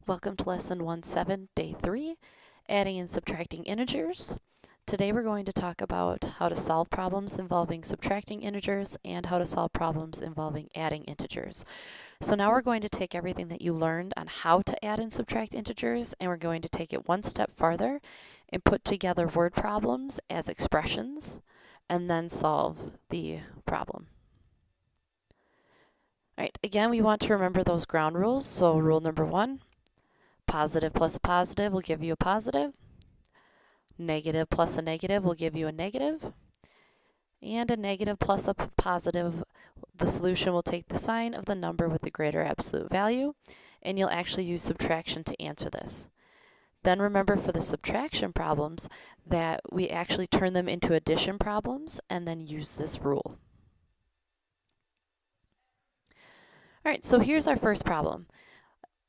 Welcome to Lesson 17, Day 3, Adding and Subtracting Integers. Today we're going to talk about how to solve problems involving subtracting integers and how to solve problems involving adding integers. So now we're going to take everything that you learned on how to add and subtract integers, and we're going to take it one step farther and put together word problems as expressions and then solve the problem. All right, again, we want to remember those ground rules. So rule number 1, positive plus a positive will give you a positive. Negative plus a negative will give you a negative. And a negative plus a positive, the solution will take the sign of the number with the greater absolute value, and you'll actually use subtraction to answer this. Then remember for the subtraction problems that we actually turn them into addition problems and then use this rule. All right, so here's our first problem.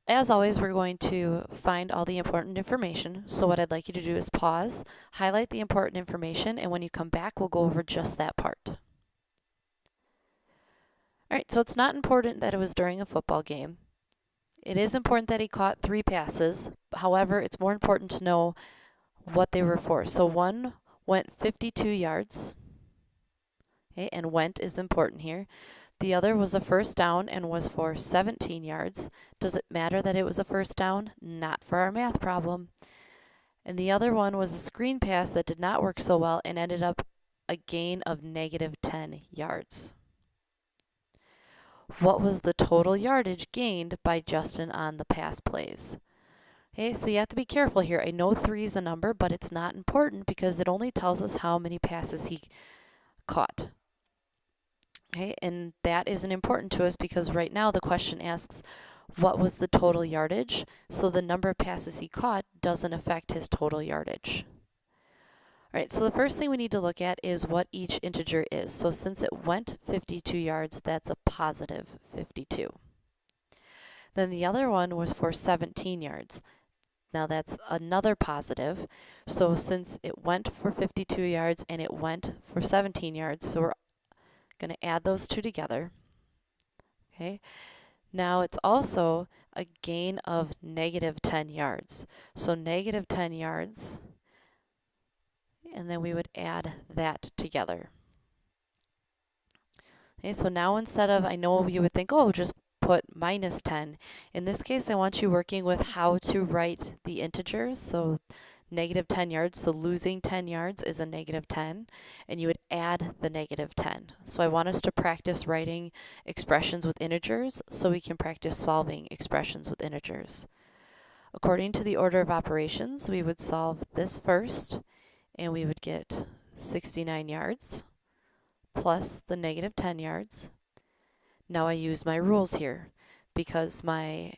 As always, we're going to find all the important information. So what I'd like you to do is pause, highlight the important information, and when you come back, we'll go over just that part. All right, so it's not important that it was during a football game. It is important that he caught 3 passes. However, it's more important to know what they were for. So one went 52 yards, okay, and went is important here. The other was a first down and was for 17 yards. Does it matter that it was a first down? Not for our math problem. And the other one was a screen pass that did not work so well and ended up a gain of negative 10 yards. What was the total yardage gained by Justin on the pass plays? Okay, so you have to be careful here. I know 3 is a number, but it's not important because it only tells us how many passes he caught. Okay, and that isn't important to us because right now the question asks what was the total yardage, so the number of passes he caught doesn't affect his total yardage. All right, so the first thing we need to look at is what each integer is. So since it went 52 yards, that's a positive 52. Then the other one was for 17 yards. Now that's another positive. So since it went for 52 yards and it went for 17 yards, so we're going to add those two together. Okay. Now it's also a gain of negative 10 yards. So negative 10 yards, and then we would add that together. Okay, so now instead of, I know you would think, oh, just put minus 10. In this case, I want you working with how to write the integers. So negative 10 yards, so losing 10 yards is a negative 10, and you would add the negative 10. So I want us to practice writing expressions with integers so we can practice solving expressions with integers. According to the order of operations, we would solve this first, and we would get 69 yards plus the negative 10 yards. Now I use my rules here because my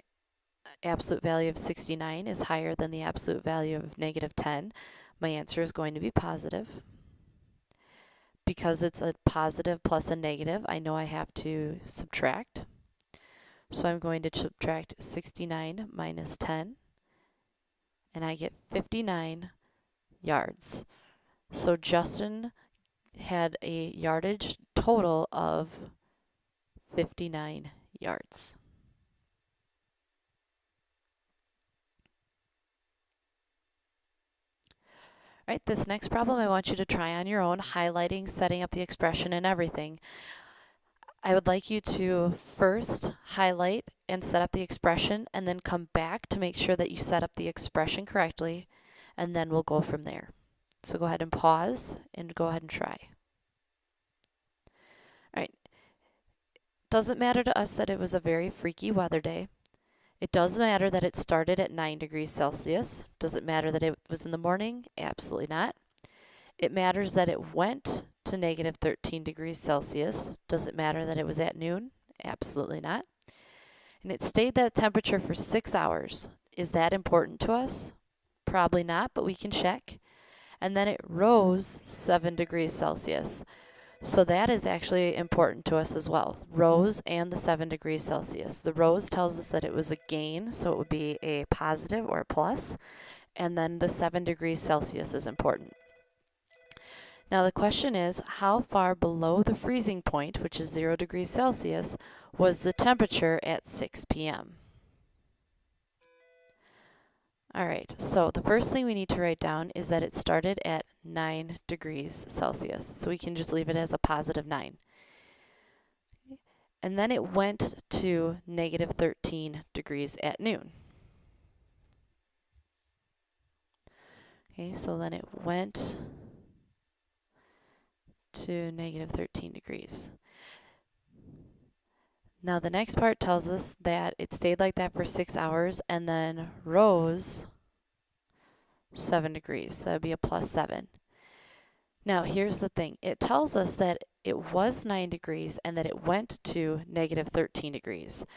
absolute value of 69 is higher than the absolute value of negative 10. My answer is going to be positive. Because it's a positive plus a negative, I know I have to subtract. So I'm going to subtract 69 minus 10, and I get 59 yards. So Justin had a yardage total of 59 yards. All right, this next problem I want you to try on your own, highlighting, setting up the expression and everything. I would like you to first highlight and set up the expression and then come back to make sure that you set up the expression correctly, and then we'll go from there. So go ahead and pause and go ahead and try. All right, doesn't matter to us that it was a very freaky weather day. It does matter that it started at 9 degrees Celsius. Does it matter that it was in the morning? Absolutely not. It matters that it went to negative 13 degrees Celsius. Does it matter that it was at noon? Absolutely not. And it stayed that temperature for 6 hours. Is that important to us? Probably not, but we can check. And then it rose 7 degrees Celsius. So that is actually important to us as well. Rose and the 7 degrees Celsius. The rose tells us that it was a gain, so it would be a positive or a plus. And then the 7 degrees Celsius is important. Now the question is, how far below the freezing point, which is 0 degrees Celsius, was the temperature at 6 p.m.? All right, so the first thing we need to write down is that it started at 9 degrees Celsius. So we can just leave it as a positive 9. And then it went to negative 13 degrees at noon. Okay, so then it went to negative 13 degrees. Now the next part tells us that it stayed like that for 6 hours and then rose 7 degrees. So that would be a plus 7. Now here's the thing. It tells us that it was 9 degrees and that it went to negative 13 degrees.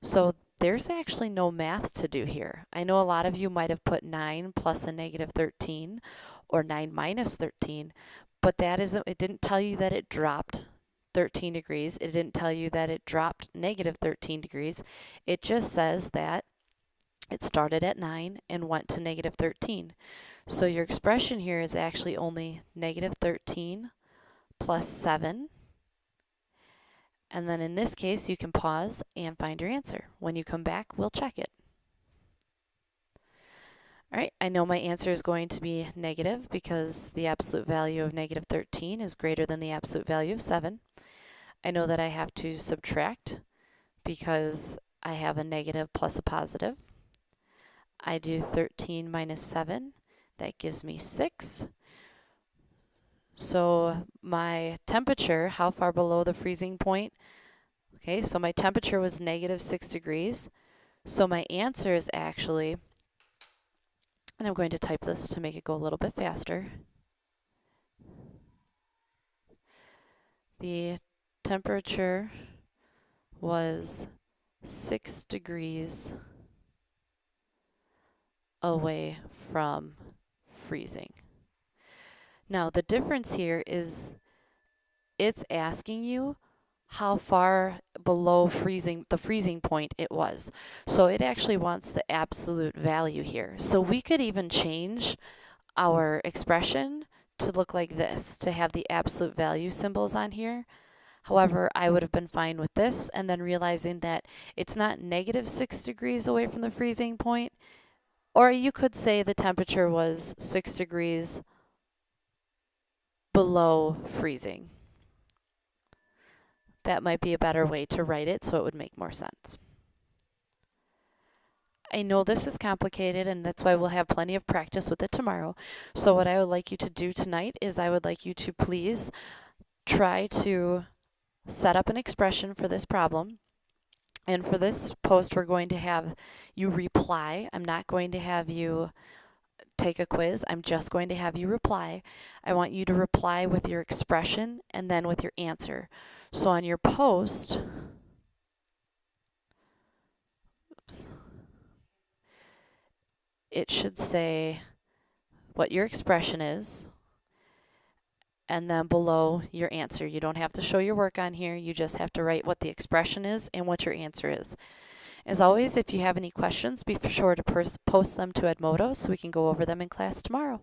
So there's actually no math to do here. I know a lot of you might have put 9 plus a negative 13 or 9 minus 13, but that isn't, it didn't tell you that it dropped 13 degrees. It didn't tell you that it dropped negative 13 degrees. It just says that it started at 9 and went to negative 13. So your expression here is actually only negative 13 plus 7. And then in this case, you can pause and find your answer. When you come back, we'll check it. All right, I know my answer is going to be negative because the absolute value of negative 13 is greater than the absolute value of 7. I know that I have to subtract because I have a negative plus a positive. I do 13 minus 7. That gives me 6. So my temperature, how far below the freezing point? Okay, so my temperature was negative 6 degrees. So my answer is actually, and I'm going to type this to make it go a little bit faster. The temperature was 6 degrees away from freezing. Now the difference here is it's asking you how far below the freezing point it was. So it actually wants the absolute value here. So we could even change our expression to look like this, to have the absolute value symbols on here. However, I would have been fine with this, and then realizing that it's not negative 6 degrees away from the freezing point, or you could say the temperature was 6 degrees below freezing. That might be a better way to write it, so it would make more sense. I know this is complicated, and that's why we'll have plenty of practice with it tomorrow. So what I would like you to do tonight is I would like you to please try to set up an expression for this problem. And for this post, we're going to have you reply. I'm not going to have you take a quiz. I'm just going to have you reply. I want you to reply with your expression and then with your answer. So on your post, it should say what your expression is, and then below your answer. You don't have to show your work on here. You just have to write what the expression is and what your answer is. As always, if you have any questions, be sure to post them to Edmodo so we can go over them in class tomorrow.